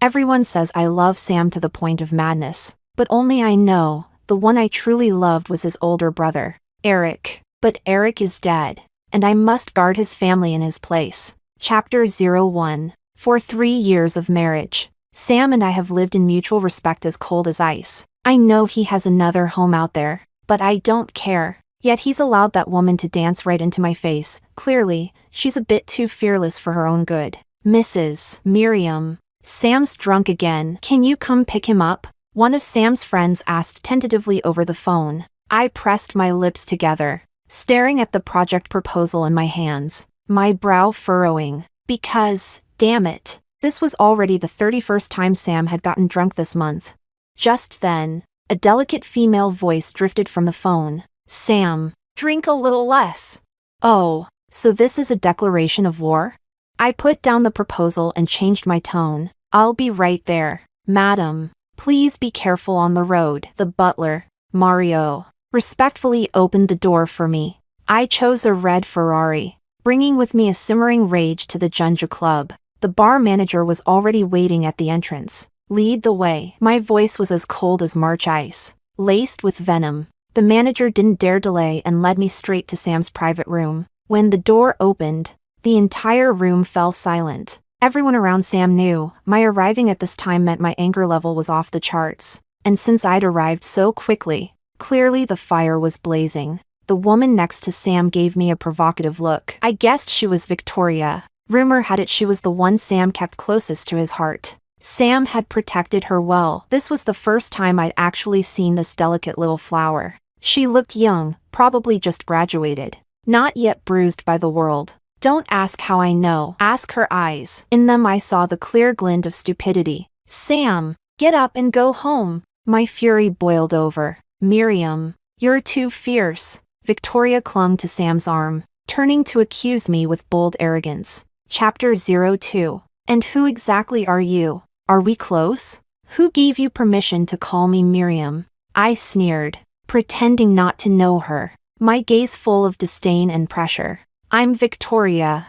Everyone says I love Sam to the point of madness, but only I know, the one I truly loved was his older brother, Eric. But Eric is dead, and I must guard his family in his place. Chapter 01. For 3 years of marriage, Sam and I have lived in mutual respect as cold as ice. I know he has another home out there, but I don't care. Yet he's allowed that woman to dance right into my face. Clearly, she's a bit too fearless for her own good. Mrs. Miriam. Sam's drunk again. Can you come pick him up? One of Sam's friends asked tentatively over the phone. I pressed my lips together, staring at the project proposal in my hands, my brow furrowing. Because, damn it, this was already the 31st time Sam had gotten drunk this month. Just then, a delicate female voice drifted from the phone. Sam, drink a little less. Oh, so this is a declaration of war? I put down the proposal and changed my tone. I'll be right there. Madam, please be careful on the road. The butler, Mario, respectfully opened the door for me. I chose a red Ferrari, bringing with me a simmering rage to the Junja Club. The bar manager was already waiting at the entrance. Lead the way. My voice was as cold as March ice, laced with venom. The manager didn't dare delay and led me straight to Sam's private room. When the door opened, the entire room fell silent. Everyone around Sam knew my arriving at this time meant my anger level was off the charts. And since I'd arrived so quickly, clearly the fire was blazing. The woman next to Sam gave me a provocative look. I guessed she was Victoria. Rumor had it she was the one Sam kept closest to his heart. Sam had protected her well. This was the first time I'd actually seen this delicate little flower. She looked young, probably just graduated, not yet bruised by the world. Don't ask how I know. Ask her eyes. In them I saw the clear glint of stupidity. Sam, get up and go home. My fury boiled over. Miriam, you're too fierce. Victoria clung to Sam's arm, turning to accuse me with bold arrogance. Chapter 02. And who exactly are you? Are we close? Who gave you permission to call me Miriam? I sneered, pretending not to know her, my gaze full of disdain and pressure. I'm Victoria.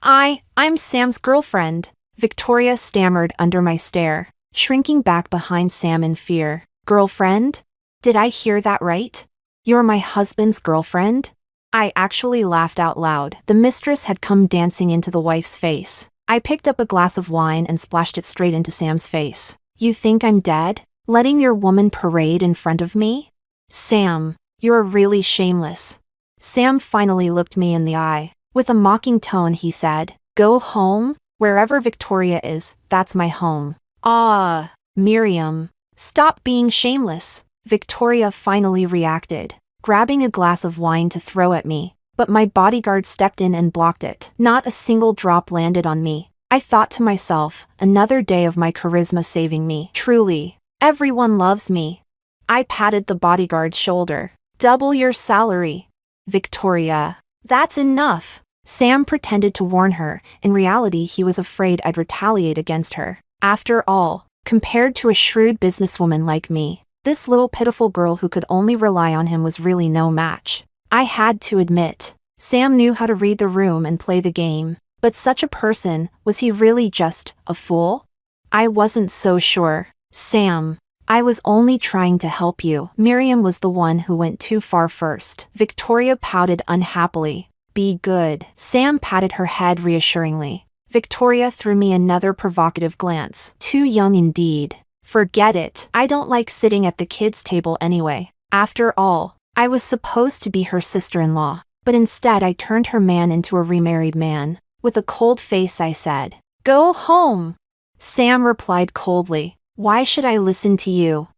I'm Sam's girlfriend, Victoria stammered under my stare, shrinking back behind Sam in fear. Girlfriend? Did I hear that right? You're my husband's girlfriend? I actually laughed out loud. The mistress had come dancing into the wife's face. I picked up a glass of wine and splashed it straight into Sam's face. You think I'm dead? Letting your woman parade in front of me? Sam, you're really shameless. Sam finally looked me in the eye. With a mocking tone he said, go home? Wherever Victoria is, that's my home. Ah, Miriam, stop being shameless. Victoria finally reacted, grabbing a glass of wine to throw at me, but my bodyguard stepped in and blocked it. Not a single drop landed on me. I thought to myself, another day of my charisma saving me. Truly, everyone loves me. I patted the bodyguard's shoulder. Double your salary. Victoria, that's enough. Sam pretended to warn her. In reality, he was afraid I'd retaliate against her. After all, compared to a shrewd businesswoman like me, this little pitiful girl who could only rely on him was really no match. I had to admit, Sam knew how to read the room and play the game. But such a person, was he really just a fool? I wasn't so sure. Sam, I was only trying to help you. Miriam was the one who went too far first. Victoria pouted unhappily. Be good. Sam patted her head reassuringly. Victoria threw me another provocative glance. Too young indeed. Forget it. I don't like sitting at the kids' table anyway. After all, I was supposed to be her sister-in-law, but instead I turned her man into a remarried man. With a cold face I said, go home. Sam replied coldly, why should I listen to you?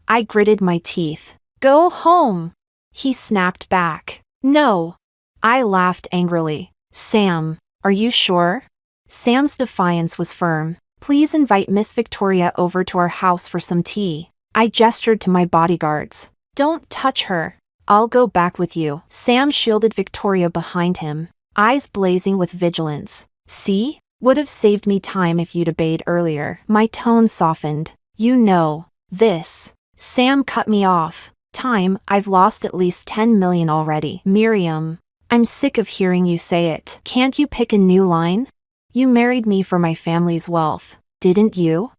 I gritted my teeth. Go home. He snapped back. No. I laughed angrily. Sam, are you sure? Sam's defiance was firm. Please invite Miss Victoria over to our house for some tea. I gestured to my bodyguards. Don't touch her. I'll go back with you. Sam shielded Victoria behind him, eyes blazing with vigilance. See? Would have saved me time if you'd obeyed earlier. My tone softened. You know, this. Sam cut me off. Time, I've lost at least 10 million already. Miriam, I'm sick of hearing you say it. Can't you pick a new line? You married me for my family's wealth. Didn't you?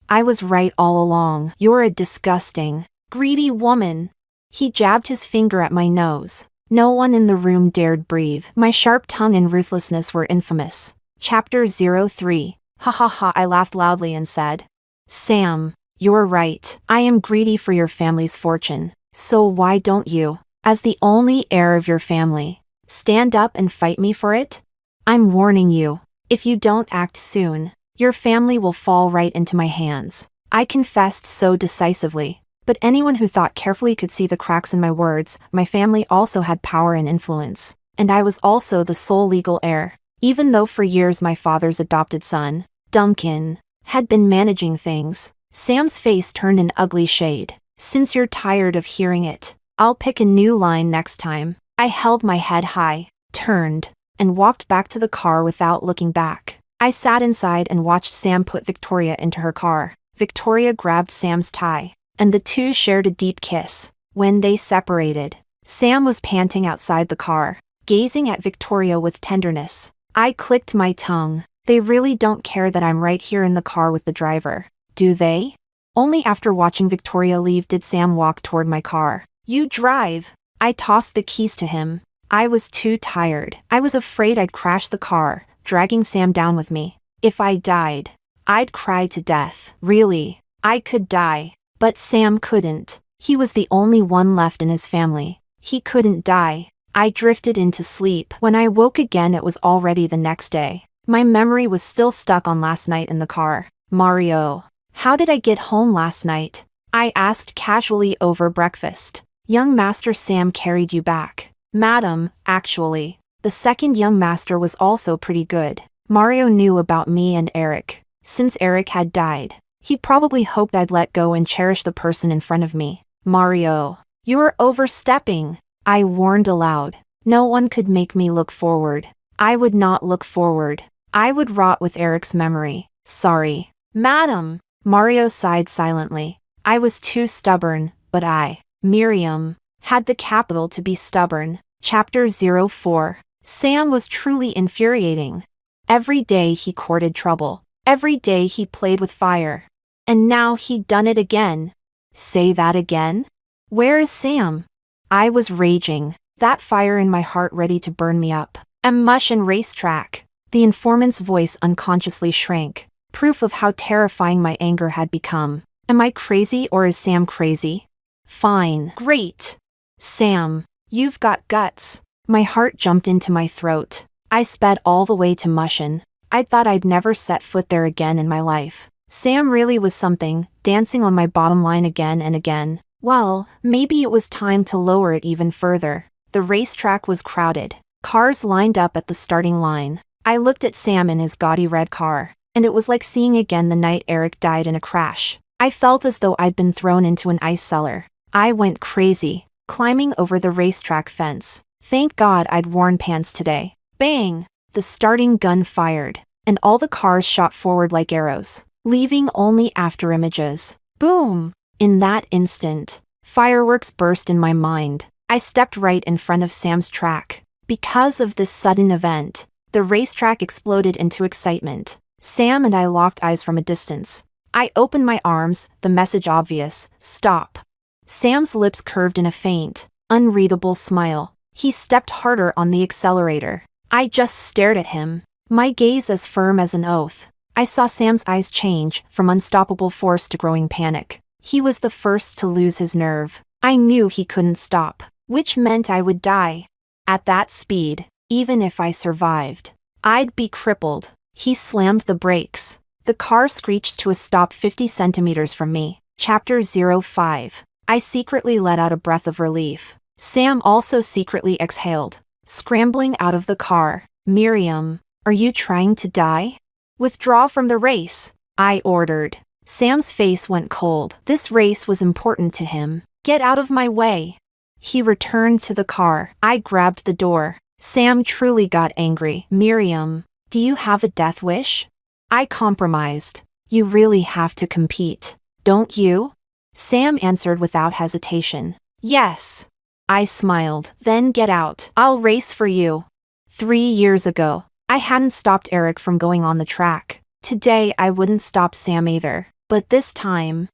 I was right all along. You're a disgusting, greedy woman. He jabbed his finger at my nose. No one in the room dared breathe. My sharp tongue and ruthlessness were infamous. Chapter 03. Ha ha ha, I laughed loudly and said, Sam, you're right. I am greedy for your family's fortune. So why don't you, as the only heir of your family, stand up and fight me for it? I'm warning you, if you don't act soon, your family will fall right into my hands. I confessed so decisively, but anyone who thought carefully could see the cracks in my words. My family also had power and influence, and I was also the sole legal heir, even though for years my father's adopted son, Duncan, had been managing things. Sam's face turned an ugly shade. Since you're tired of hearing it, I'll pick a new line next time. I held my head high, turned, and walked back to the car without looking back. I sat inside and watched Sam put Victoria into her car. Victoria grabbed Sam's tie, and the two shared a deep kiss. When they separated, Sam was panting outside the car, gazing at Victoria with tenderness. I clicked my tongue. They really don't care that I'm right here in the car with the driver, do they? Only after watching Victoria leave did Sam walk toward my car. You drive. I tossed the keys to him. I was too tired. I was afraid I'd crash the car, dragging Sam down with me. If I died, I'd cry to death. Really, I could die. But Sam couldn't. He was the only one left in his family. He couldn't die. I drifted into sleep. When I woke again, it was already the next day. My memory was still stuck on last night in the car. Mario, how did I get home last night? I asked casually over breakfast. Young Master Sam carried you back. Madam, actually. The second young master was also pretty good. Mario knew about me and Eric. Since Eric had died, he probably hoped I'd let go and cherish the person in front of me. Mario, you're overstepping. I warned aloud. No one could make me look forward. I would not look forward. I would rot with Eric's memory. Sorry. Madam. Mario sighed silently. I was too stubborn, but I, Miriam, had the capital to be stubborn. Chapter 04. Sam was truly infuriating. Every day he courted trouble. Every day he played with fire. And now he'd done it again. Say that again? Where is Sam? I was raging, that fire in my heart ready to burn me up. A mush and racetrack. The informant's voice unconsciously shrank, proof of how terrifying my anger had become. Am I crazy or is Sam crazy? Fine. Great. Sam, you've got guts. My heart jumped into my throat. I sped all the way to Mushin. I thought I'd never set foot there again in my life. Sam really was something, dancing on my bottom line again and again. Well, maybe it was time to lower it even further. The racetrack was crowded. Cars lined up at the starting line. I looked at Sam in his gaudy red car, and it was like seeing again the night Eric died in a crash. I felt as though I'd been thrown into an ice cellar. I went crazy, climbing over the racetrack fence. Thank God I'd worn pants today. Bang! The starting gun fired, and all the cars shot forward like arrows, leaving only after images. Boom! In that instant, fireworks burst in my mind. I stepped right in front of Sam's track. Because of this sudden event, the racetrack exploded into excitement. Sam and I locked eyes from a distance. I opened my arms, the message obvious: stop. Sam's lips curved in a faint, unreadable smile. He stepped harder on the accelerator. I just stared at him, my gaze as firm as an oath. I saw Sam's eyes change from unstoppable force to growing panic. He was the first to lose his nerve. I knew he couldn't stop, which meant I would die. At that speed, even if I survived, I'd be crippled. He slammed the brakes. The car screeched to a stop 50 centimeters from me. Chapter 05. I secretly let out a breath of relief. Sam also secretly exhaled, scrambling out of the car. Miriam, are you trying to die? Withdraw from the race, I ordered. Sam's face went cold. This race was important to him. Get out of my way. He returned to the car. I grabbed the door. Sam truly got angry. Miriam, do you have a death wish? I compromised. You really have to compete, don't you? Sam answered without hesitation. Yes. I smiled. Then get out. I'll race for you. 3 years ago, I hadn't stopped Eric from going on the track. Today I wouldn't stop Sam either, but this time,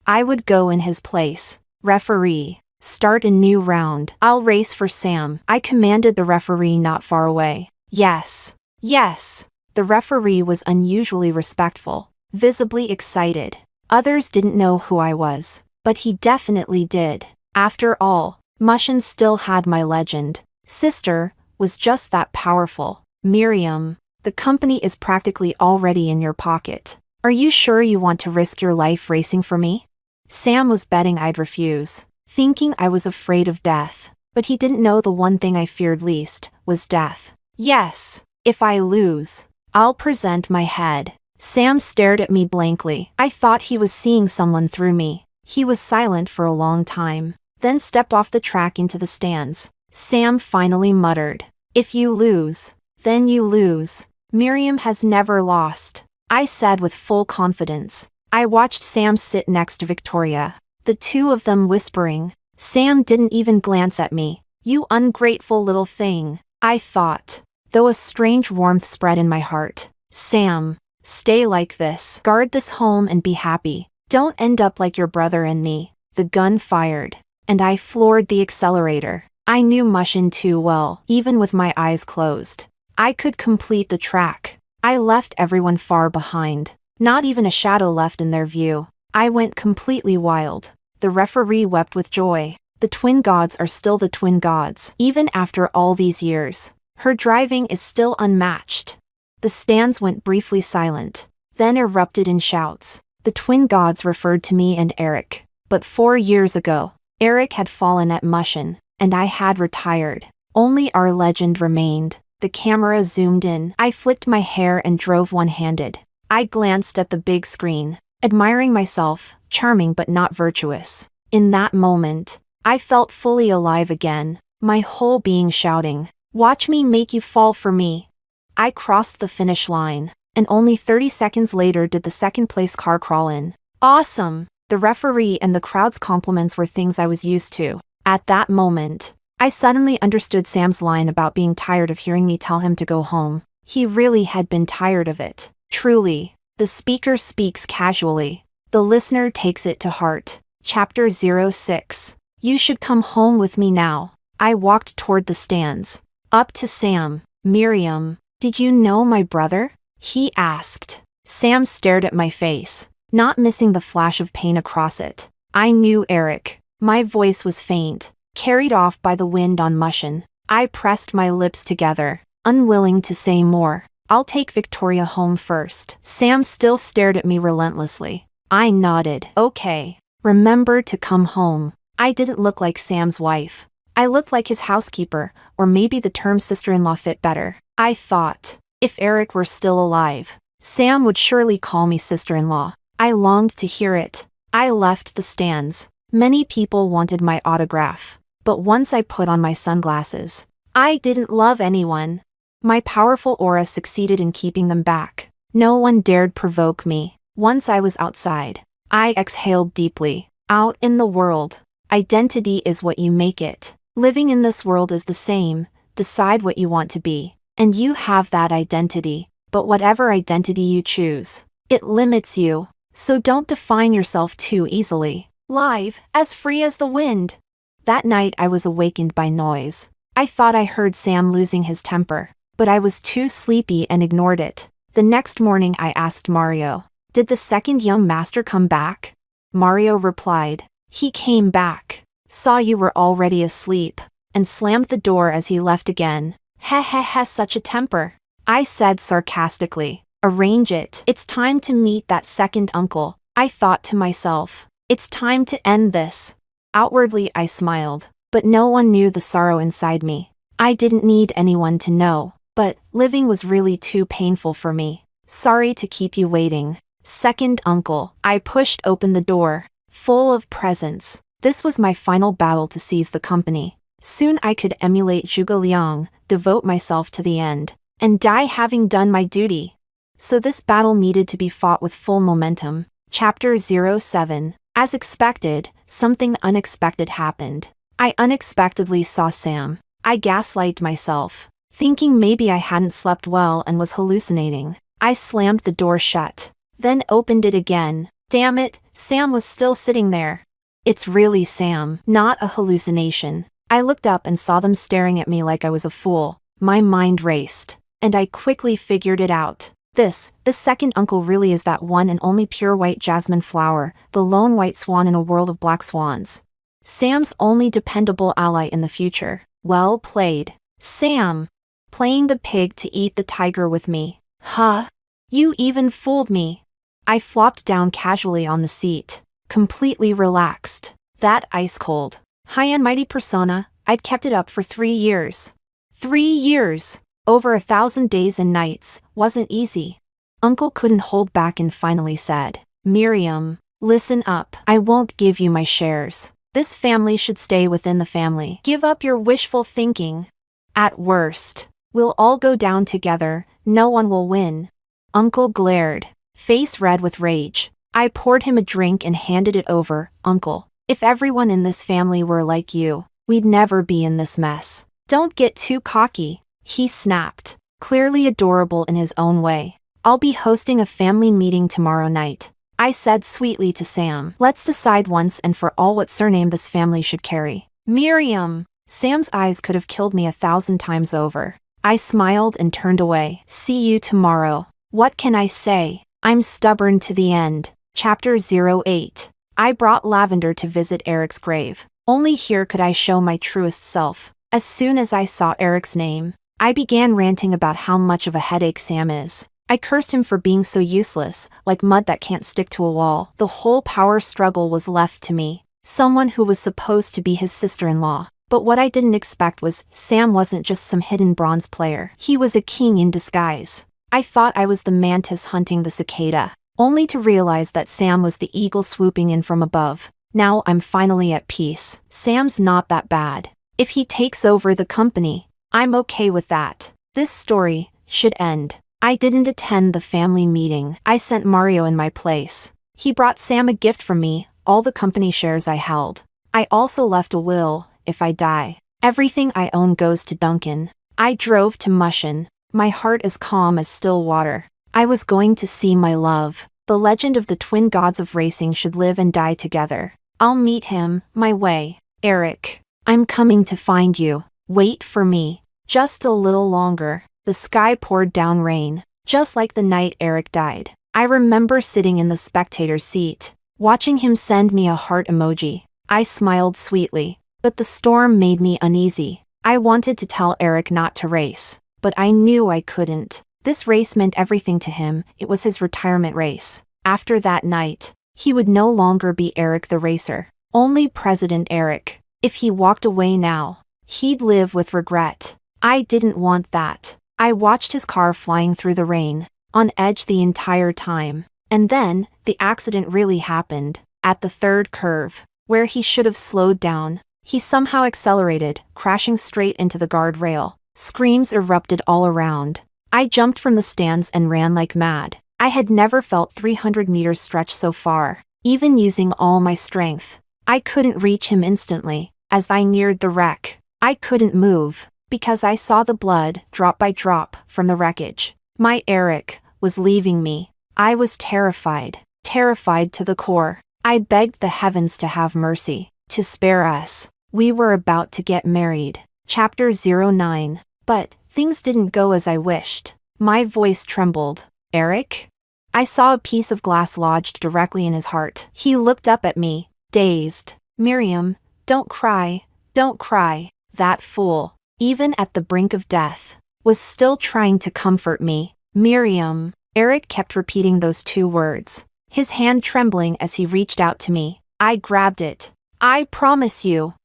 I would go in his place. Referee, start a new round. I'll race for Sam, I commanded the referee not far away. Yes. Yes. The referee was unusually respectful, visibly excited. Others didn't know who I was, but he definitely did. After all, Mushin still had my legend. Sister was just that powerful. Miriam, the company is practically already in your pocket. Are you sure you want to risk your life racing for me? Sam was betting I'd refuse, thinking I was afraid of death. But he didn't know the one thing I feared least was death. Yes, if I lose, I'll present my head. Sam stared at me blankly. I thought he was seeing someone through me. He was silent for a long time, then stepped off the track into the stands. Sam finally muttered, "If you lose, then you lose. Miriam has never lost," I said with full confidence. I watched Sam sit next to Victoria, the two of them whispering. Sam didn't even glance at me. "You ungrateful little thing," I thought, though a strange warmth spread in my heart. Sam, stay like this. Guard this home and be happy. Don't end up like your brother and me. The gun fired, and I floored the accelerator. I knew Mushin too well, even with my eyes closed. I could complete the track. I left everyone far behind. Not even a shadow left in their view. I went completely wild. The referee wept with joy. The twin gods are still the twin gods, even after all these years. Her driving is still unmatched. The stands went briefly silent, then erupted in shouts. The twin gods referred to me and Eric. But 4 years ago, Eric had fallen at Mushin, and I had retired. Only our legend remained. The camera zoomed in. I flicked my hair and drove one-handed. I glanced at the big screen, admiring myself, charming but not virtuous. In that moment, I felt fully alive again, my whole being shouting, "Watch me make you fall for me." I crossed the finish line, and only 30 seconds later did the second-place car crawl in. Awesome! The referee and the crowd's compliments were things I was used to. At that moment, I suddenly understood Sam's line about being tired of hearing me tell him to go home. He really had been tired of it. Truly, the speaker speaks casually. The listener takes it to heart. Chapter 06. You should come home with me now. I walked toward the stands. Up to Sam. "Miriam, did you know my brother?" he asked. Sam stared at my face, not missing the flash of pain across it. I knew Eric. My voice was faint, carried off by the wind on Mushin. I pressed my lips together, unwilling to say more. "I'll take Victoria home first." Sam still stared at me relentlessly. I nodded. "Okay. Remember to come home." I didn't look like Sam's wife. I looked like his housekeeper, or maybe the term sister-in-law fit better. I thought, if Eric were still alive, Sam would surely call me sister-in-law. I longed to hear it. I left the stands. Many people wanted my autograph, but once I put on my sunglasses, I didn't love anyone. My powerful aura succeeded in keeping them back. No one dared provoke me. Once I was outside, I exhaled deeply. Out in the world, identity is what you make it. Living in this world is the same. Decide what you want to be, and you have that identity. But whatever identity you choose, it limits you. So don't define yourself too easily. Live, as free as the wind. That night I was awakened by noise. I thought I heard Sam losing his temper, but I was too sleepy and ignored it. The next morning I asked Mario, "Did the second young master come back?" Mario replied, "He came back, saw you were already asleep, and slammed the door as he left again." "Heh heh heh, such a temper," I said sarcastically. "Arrange it. It's time to meet that second uncle." I thought to myself, it's time to end this. Outwardly I smiled, but no one knew the sorrow inside me. I didn't need anyone to know, but living was really too painful for me. "Sorry to keep you waiting, second uncle." I pushed open the door, full of presents. This was my final battle to seize the company. Soon I could emulate Zhuge Liang, devote myself to the end, and die having done my duty. So this battle needed to be fought with full momentum. Chapter 07. As expected, something unexpected happened. I unexpectedly saw Sam. I gaslighted myself, thinking maybe I hadn't slept well and was hallucinating. I slammed the door shut, then opened it again. Damn it, Sam was still sitting there. It's really Sam, not a hallucination. I looked up and saw them staring at me like I was a fool. My mind raced, and I quickly figured it out. This second uncle really is that one and only pure white jasmine flower, the lone white swan in a world of black swans. Sam's only dependable ally in the future. Well played, Sam. Playing the pig to eat the tiger with me. Huh? You even fooled me. I flopped down casually on the seat, completely relaxed. That ice cold, high and mighty persona, I'd kept it up for 3 years. 3 years! Over 1,000 days and nights, wasn't easy. Uncle couldn't hold back and finally said, Miriam, listen up. I won't give you my shares. This family should stay within the family. Give up your wishful thinking. At worst, we'll all go down together, no one will win. Uncle glared, face red with rage. I poured him a drink and handed it over. Uncle, if everyone in this family were like you, we'd never be in this mess. Don't get too cocky, he snapped, clearly adorable in his own way. I'll be hosting a family meeting tomorrow night, I said sweetly to Sam. Let's decide once and for all what surname this family should carry. Miriam! Sam's eyes could have killed me 1,000 times over. I smiled and turned away. See you tomorrow. What can I say? I'm stubborn to the end. Chapter 08. I brought Lavender to visit Eric's grave. Only here could I show my truest self. As soon as I saw Eric's name, I began ranting about how much of a headache Sam is. I cursed him for being so useless, like mud that can't stick to a wall. The whole power struggle was left to me, someone who was supposed to be his sister-in-law. But what I didn't expect was, Sam wasn't just some hidden bronze player. He was a king in disguise. I thought I was the mantis hunting the cicada, only to realize that Sam was the eagle swooping in from above. Now I'm finally at peace. Sam's not that bad. If he takes over the company, I'm okay with that. This story should end. I didn't attend the family meeting. I sent Mario in my place. He brought Sam a gift from me, all the company shares I held. I also left a will. If I die, everything I own goes to Duncan. I drove to Mushin, my heart as calm as still water. I was going to see my love. The legend of the twin gods of racing should live and die together. I'll meet him, my way. Eric, I'm coming to find you. Wait for me. Just a little longer. The sky poured down rain, just like the night Eric died. I remember sitting in the spectator's seat, watching him send me a heart emoji. I smiled sweetly, but the storm made me uneasy. I wanted to tell Eric not to race, but I knew I couldn't. This race meant everything to him. It was his retirement race. After that night, he would no longer be Eric the racer, only President Eric. If he walked away now, he'd live with regret. I didn't want that. I watched his car flying through the rain, on edge the entire time. And then, the accident really happened. At the third curve, where he should have slowed down, he somehow accelerated, crashing straight into the guardrail. Screams erupted all around. I jumped from the stands and ran like mad. I had never felt 300 meters stretch so far, even using all my strength. I couldn't reach him instantly. As I neared the wreck, I couldn't move, because I saw the blood, drop by drop, from the wreckage. My Eric was leaving me. I was terrified to the core. I begged the heavens to have mercy, to spare us. We were about to get married. Chapter 09. But things didn't go as I wished. My voice trembled. Eric? I saw a piece of glass lodged directly in his heart. He looked up at me, dazed. Miriam, don't cry, don't cry. That fool, even at the brink of death, was still trying to comfort me. Miriam. Eric kept repeating those 2 words, his hand trembling as he reached out to me. I grabbed it. I promise you,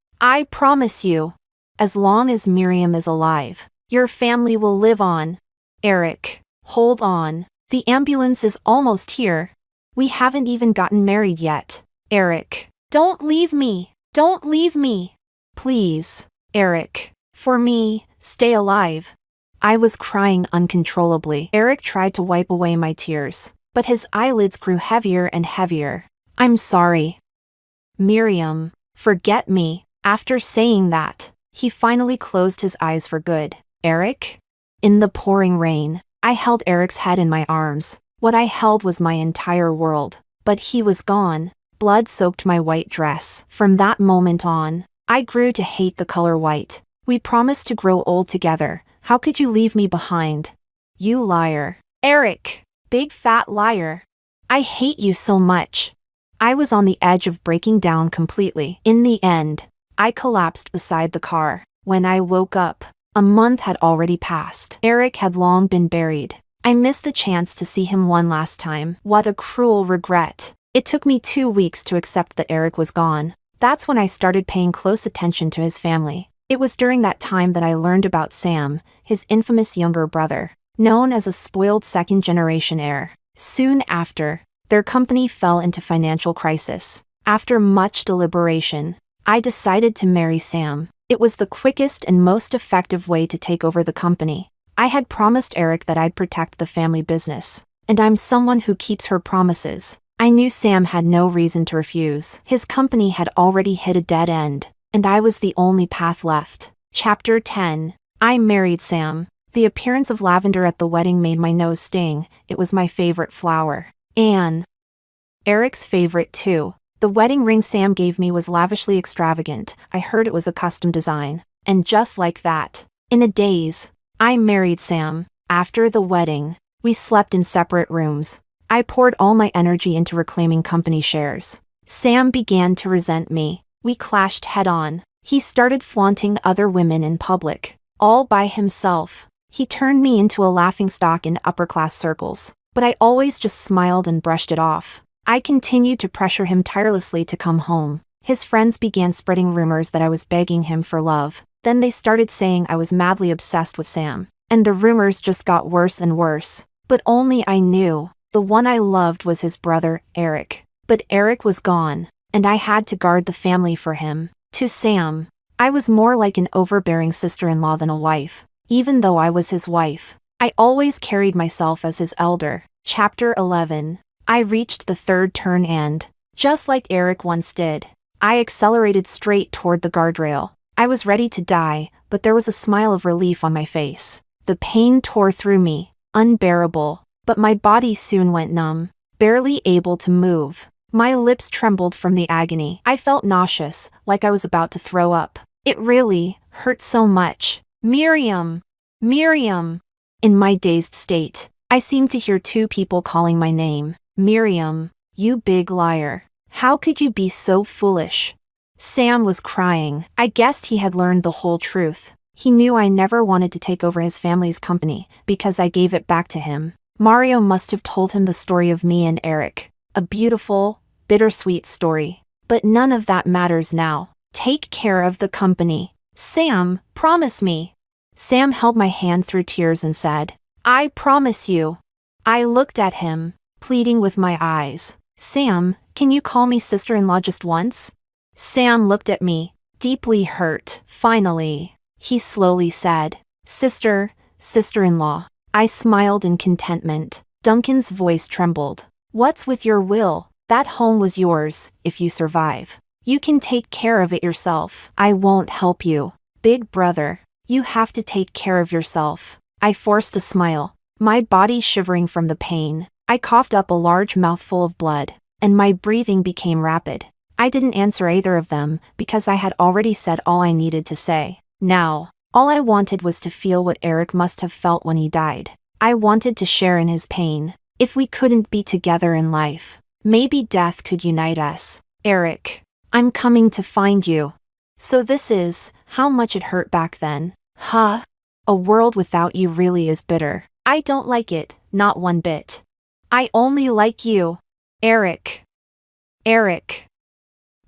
as long as Miriam is alive, your family will live on. Eric, hold on. The ambulance is almost here. We haven't even gotten married yet. Eric, don't leave me. Don't leave me. Please, Eric. For me, stay alive. I was crying uncontrollably. Eric tried to wipe away my tears, but his eyelids grew heavier and heavier. I'm sorry. Miriam, forget me. After saying that, he finally closed his eyes for good. Eric? In the pouring rain, I held Eric's head in my arms. What I held was my entire world. But he was gone. Blood soaked my white dress. From that moment on, I grew to hate the color white. We promised to grow old together. How could you leave me behind? You liar. Eric. Big fat liar. I hate you so much. I was on the edge of breaking down completely. In the end, I collapsed beside the car. When I woke up, a month had already passed. Eric had long been buried. I missed the chance to see him one last time. What a cruel regret. It took me 2 weeks to accept that Eric was gone. That's when I started paying close attention to his family. It was during that time that I learned about Sam, his infamous younger brother, known as a spoiled second-generation heir. Soon after, their company fell into financial crisis. After much deliberation, I decided to marry Sam. It was the quickest and most effective way to take over the company. I had promised Eric that I'd protect the family business, and I'm someone who keeps her promises. I knew Sam had no reason to refuse. His company had already hit a dead end, and I was the only path left. Chapter 10. I married Sam. The appearance of lavender at the wedding made my nose sting. It was my favorite flower. Anne. Eric's favorite too. The wedding ring Sam gave me was lavishly extravagant. I heard it was a custom design. And just like that, in a daze, I married Sam. After the wedding, we slept in separate rooms. I poured all my energy into reclaiming company shares. Sam began to resent me. We clashed head-on. He started flaunting other women in public, all by himself. He turned me into a laughingstock in upper-class circles, but I always just smiled and brushed it off. I continued to pressure him tirelessly to come home. His friends began spreading rumors that I was begging him for love. Then they started saying I was madly obsessed with Sam. And the rumors just got worse and worse. But only I knew. The one I loved was his brother, Eric. But Eric was gone, and I had to guard the family for him. To Sam, I was more like an overbearing sister-in-law than a wife. Even though I was his wife, I always carried myself as his elder. Chapter 11. I reached the third turn and, just like Eric once did, I accelerated straight toward the guardrail. I was ready to die, but there was a smile of relief on my face. The pain tore through me, unbearable, but my body soon went numb, barely able to move. My lips trembled from the agony. I felt nauseous, like I was about to throw up. It really hurt so much. Miriam! Miriam! In my dazed state, I seemed to hear 2 people calling my name. Miriam, you big liar. How could you be so foolish? Sam was crying. I guessed he had learned the whole truth. He knew I never wanted to take over his family's company, because I gave it back to him. Mario must have told him the story of me and Eric. A beautiful, bittersweet story. But none of that matters now. Take care of the company. Sam, promise me. Sam held my hand through tears and said, I promise you. I looked at him, pleading with my eyes. Sam, can you call me sister-in-law just once? Sam looked at me, deeply hurt. Finally, he slowly said, sister-in-law. I smiled in contentment. Duncan's voice trembled. What's with your will? That home was yours, if you survive. You can take care of it yourself. I won't help you. Big brother, you have to take care of yourself. I forced a smile, my body shivering from the pain. I coughed up a large mouthful of blood, and my breathing became rapid. I didn't answer either of them, because I had already said all I needed to say. Now, all I wanted was to feel what Eric must have felt when he died. I wanted to share in his pain. If we couldn't be together in life, maybe death could unite us. Eric, I'm coming to find you. So this is how much it hurt back then. Huh? A world without you really is bitter. I don't like it, not one bit. I only like you. Eric. Eric.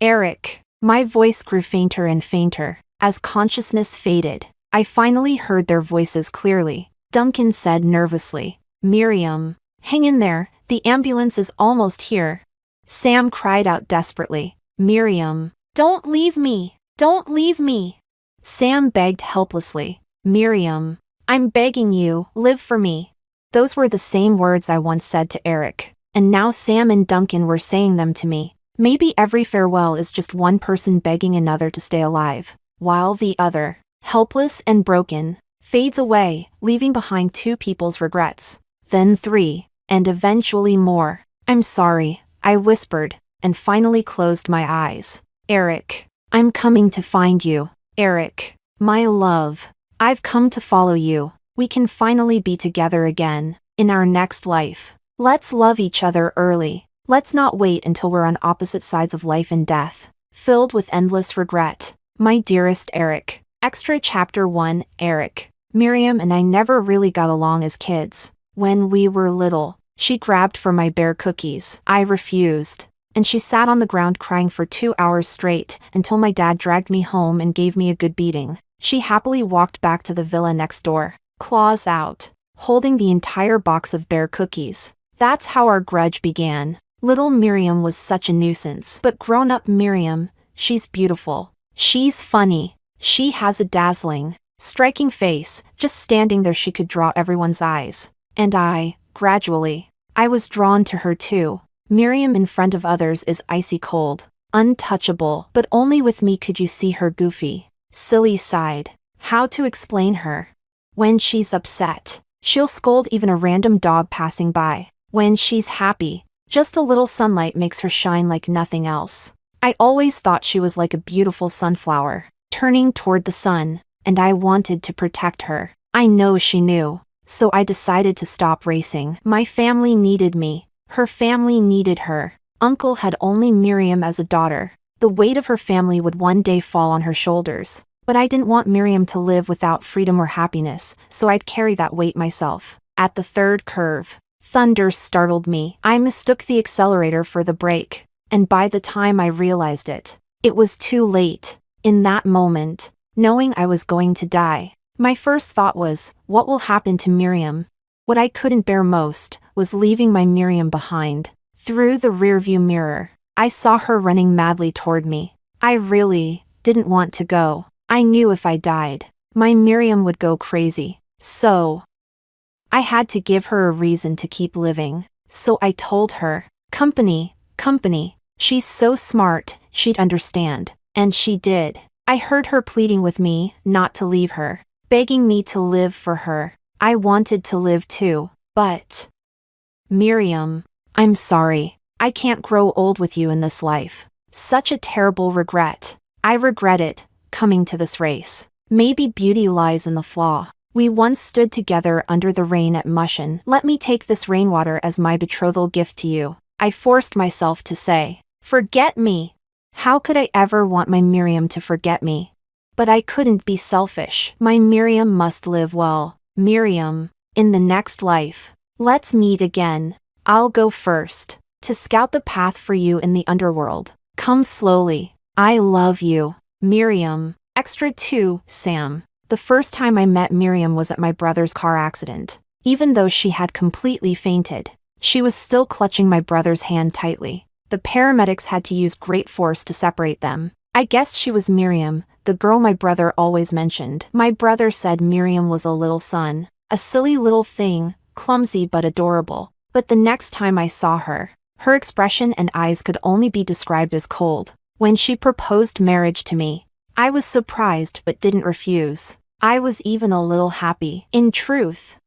Eric. My voice grew fainter and fainter. As consciousness faded, I finally heard their voices clearly. Duncan said nervously, Miriam, hang in there, the ambulance is almost here. Sam cried out desperately, Miriam, don't leave me, don't leave me. Sam begged helplessly, Miriam, I'm begging you, live for me. Those were the same words I once said to Eric, and now Sam and Duncan were saying them to me. Maybe every farewell is just one person begging another to stay alive, while the other, helpless and broken, fades away, leaving behind 2 people's regrets. Then 3, and eventually more. I'm sorry, I whispered, and finally closed my eyes. Eric, I'm coming to find you. Eric, my love, I've come to follow you. We can finally be together again, in our next life. Let's love each other early. Let's not wait until we're on opposite sides of life and death, filled with endless regret. My dearest Eric. Extra Chapter 1. Eric. Miriam and I never really got along as kids. When we were little, she grabbed for my bear cookies. I refused, and she sat on the ground crying for 2 hours straight until my dad dragged me home and gave me a good beating. She happily walked back to the villa next door, claws out, holding the entire box of bear cookies. That's how our grudge began. Little Miriam was such a nuisance, but grown-up Miriam, she's beautiful. She's funny. She has a dazzling, striking face. Just standing there she could draw everyone's eyes. And gradually, I was drawn to her too. Miriam in front of others is icy cold, untouchable, but only with me could you see her goofy, silly side. How to explain her? When she's upset, she'll scold even a random dog passing by. When she's happy, just a little sunlight makes her shine like nothing else. I always thought she was like a beautiful sunflower, turning toward the sun, and I wanted to protect her. I know she knew, so I decided to stop racing. My family needed me. Her family needed her. Uncle had only Miriam as a daughter. The weight of her family would one day fall on her shoulders. But I didn't want Miriam to live without freedom or happiness, so I'd carry that weight myself. At the 3rd curve, thunder startled me. I mistook the accelerator for the brake, and by the time I realized it, it was too late. In that moment, knowing I was going to die, my first thought was, what will happen to Miriam? What I couldn't bear most was leaving my Miriam behind. Through the rearview mirror, I saw her running madly toward me. I really didn't want to go. I knew if I died, my Miriam would go crazy. So I had to give her a reason to keep living. So I told her, company. She's so smart, she'd understand. And she did. I heard her pleading with me not to leave her, begging me to live for her. I wanted to live too, but Miriam, I'm sorry. I can't grow old with you in this life. Such a terrible regret. I regret it, coming to this race. Maybe beauty lies in the flaw. We once stood together under the rain at Mushin. Let me take this rainwater as my betrothal gift to you. I forced myself to say, forget me. How could I ever want my Miriam to forget me? But I couldn't be selfish. My Miriam must live well. Miriam, in the next life, let's meet again. I'll go first, to scout the path for you in the underworld. Come slowly. I love you. Miriam. Extra 2. Sam. The first time I met Miriam was at my brother's car accident. Even though she had completely fainted, she was still clutching my brother's hand tightly. The paramedics had to use great force to separate them. I guessed she was Miriam, the girl my brother always mentioned. My brother said Miriam was a little son, a silly little thing, clumsy but adorable. But the next time I saw her, her expression and eyes could only be described as cold. When she proposed marriage to me, I was surprised but didn't refuse. I was even a little happy. In truth,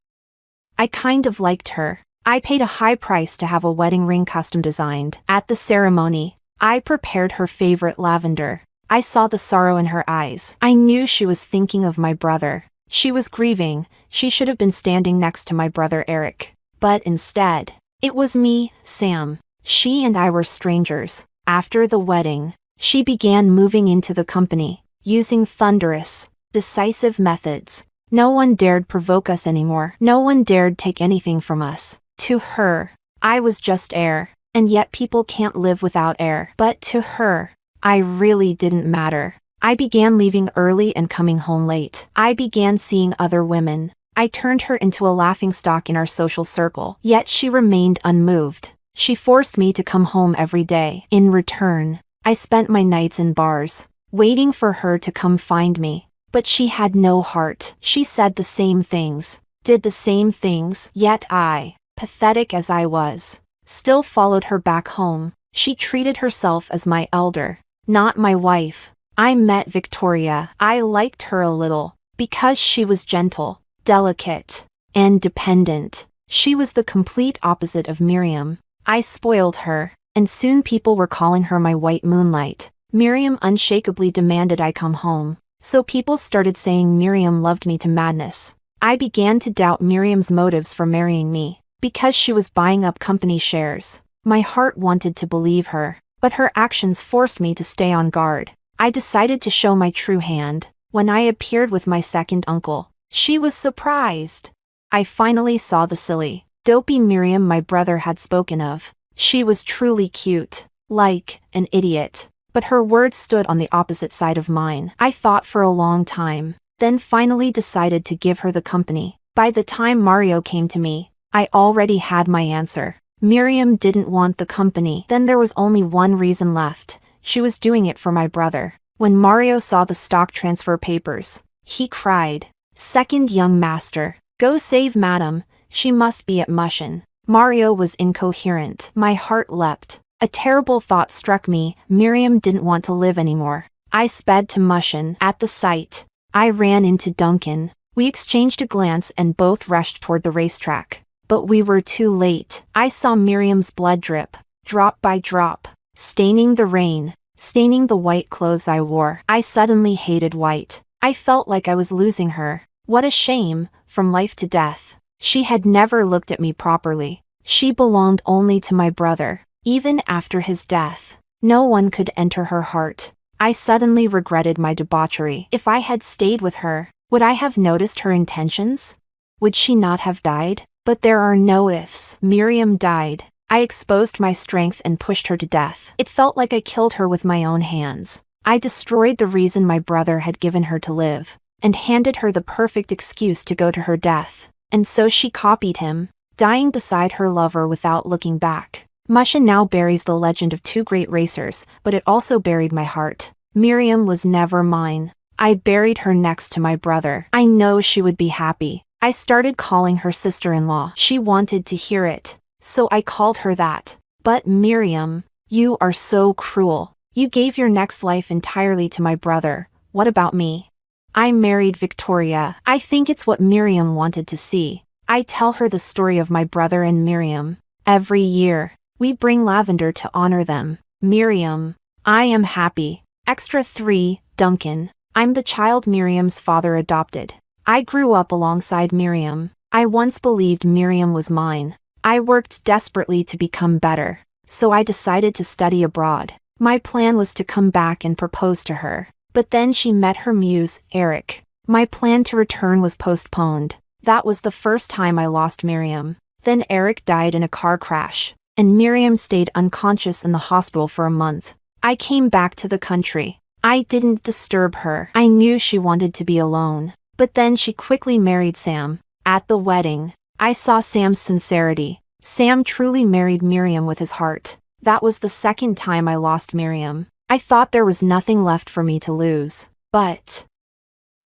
I kind of liked her. I paid a high price to have a wedding ring custom designed. At the ceremony, I prepared her favorite lavender. I saw the sorrow in her eyes. I knew she was thinking of my brother. She was grieving. She should have been standing next to my brother Eric. But instead, it was me, Sam. She and I were strangers. After the wedding, she began moving into the company, using thunderous, decisive methods. No one dared provoke us anymore. No one dared take anything from us. To her, I was just air, and yet people can't live without air. But to her, I really didn't matter. I began leaving early and coming home late. I began seeing other women. I turned her into a laughingstock in our social circle. Yet she remained unmoved. She forced me to come home every day. In return, I spent my nights in bars, waiting for her to come find me. But she had no heart. She said the same things, did the same things, yet I, pathetic as I was, still followed her back home. She treated herself as my elder, not my wife. I met Victoria. I liked her a little, Because she was gentle, delicate, and dependent. She was the complete opposite of Miriam. I spoiled her, and soon people were calling her my white moonlight. Miriam unshakably demanded I come home, so people started saying Miriam loved me to madness. I began to doubt Miriam's motives for marrying me, because she was buying up company shares. My heart wanted to believe her, but her actions forced me to stay on guard. I decided to show my true hand. When I appeared with my second uncle, she was surprised. I finally saw the silly, dopey Miriam my brother had spoken of. She was truly cute, like an idiot, but her words stood on the opposite side of mine. I thought for a long time, then finally decided to give her the company. By the time Mario came to me, I already had my answer. Miriam didn't want the company. Then there was only one reason left. She was doing it for my brother. When Mario saw the stock transfer papers, he cried, "Second young master, go save madam, she must be at Mushin." Mario was incoherent. My heart leapt. A terrible thought struck me. Miriam didn't want to live anymore. I sped to Mushin. At the sight, I ran into Duncan. We exchanged a glance and both rushed toward the racetrack. But we were too late. I saw Miriam's blood drip, drop by drop, staining the rain, staining the white clothes I wore. I suddenly hated white. I felt like I was losing her. What a shame, from life to death. She had never looked at me properly. She belonged only to my brother. Even after his death, no one could enter her heart. I suddenly regretted my debauchery. If I had stayed with her, would I have noticed her intentions? Would she not have died? But there are no ifs. Miriam died. I exposed my strength and pushed her to death. It felt like I killed her with my own hands. I destroyed the reason my brother had given her to live, and handed her the perfect excuse to go to her death. And so she copied him, dying beside her lover without looking back. Mushin now buries the legend of two great racers, but it also buried my heart. Miriam was never mine. I buried her next to my brother. I know she would be happy. I started calling her sister-in-law. She wanted to hear it, so I called her that. But Miriam, you are so cruel. You gave your next life entirely to my brother. What about me? I married Victoria. I think it's what Miriam wanted to see. I tell her the story of my brother and Miriam. Every year, we bring lavender to honor them. Miriam, I am happy. Extra 3, Duncan. I'm the child Miriam's father adopted. I grew up alongside Miriam. I once believed Miriam was mine. I worked desperately to become better, so I decided to study abroad. My plan was to come back and propose to her. But then she met her muse, Eric. My plan to return was postponed. That was the first time I lost Miriam. Then Eric died in a car crash, and Miriam stayed unconscious in the hospital for a month. I came back to the country. I didn't disturb her. I knew she wanted to be alone. But then she quickly married Sam. At the wedding, I saw Sam's sincerity. Sam truly married Miriam with his heart. That was the second time I lost Miriam. I thought there was nothing left for me to lose. But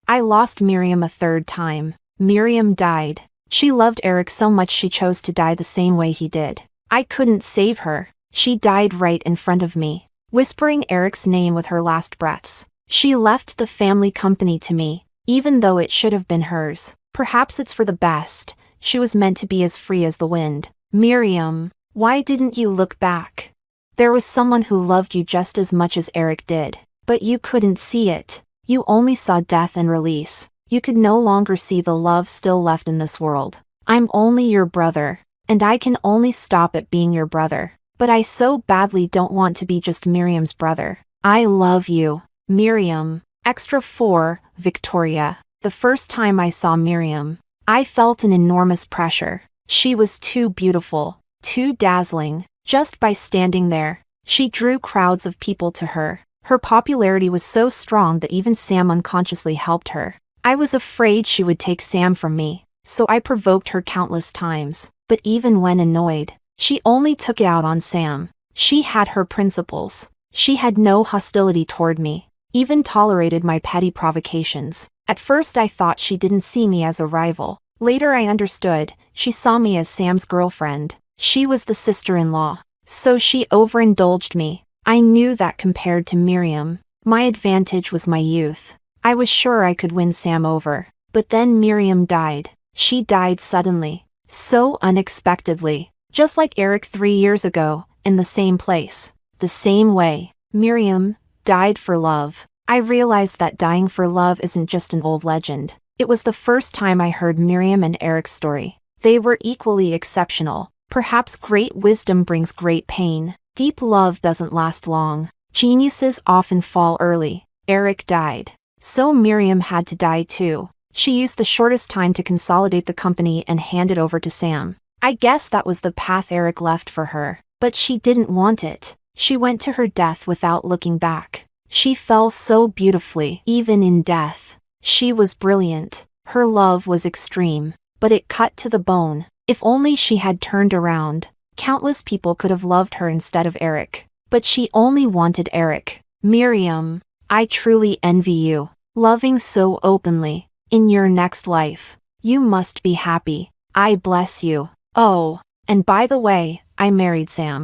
I lost Miriam a third time. Miriam died. She loved Eric so much she chose to die the same way he did. I couldn't save her. She died right in front of me, whispering Eric's name with her last breaths. She left the family company to me, even though it should have been hers. Perhaps it's for the best. She was meant to be as free as the wind. Miriam, why didn't you look back? There was someone who loved you just as much as Eric did, but you couldn't see it. You only saw death and release. You could no longer see the love still left in this world. I'm only your brother, and I can only stop at being your brother. But I so badly don't want to be just Miriam's brother. I love you, Miriam. Extra 4, Victoria. The first time I saw Miriam, I felt an enormous pressure. She was too beautiful, too dazzling. Just by standing there, she drew crowds of people to her. Her popularity was so strong that even Sam unconsciously helped her. I was afraid she would take Sam from me, so I provoked her countless times. But even when annoyed, she only took it out on Sam. She had her principles. She had no hostility toward me, even tolerated my petty provocations. At first I thought she didn't see me as a rival. Later I understood, she saw me as Sam's girlfriend. She was the sister-in-law, so she overindulged me. I knew that compared to Miriam, my advantage was my youth. I was sure I could win Sam over. But then Miriam died. She died suddenly. So unexpectedly. Just like Eric 3 years ago, in the same place. The same way. Miriam died for love. I realized that dying for love isn't just an old legend. It was the first time I heard Miriam and Eric's story. They were equally exceptional. Perhaps great wisdom brings great pain. Deep love doesn't last long. Geniuses often fall early. Eric died. So Miriam had to die too. She used the shortest time to consolidate the company and hand it over to Sam. I guess that was the path Eric left for her. But she didn't want it. She went to her death without looking back. She fell so beautifully, even in death. She was brilliant. Her love was extreme. But it cut to the bone. If only she had turned around. Countless people could have loved her instead of Eric. But she only wanted Eric. Miriam, I truly envy you. Loving so openly. In your next life. You must be happy. I bless you. Oh, and by the way, I married Sam.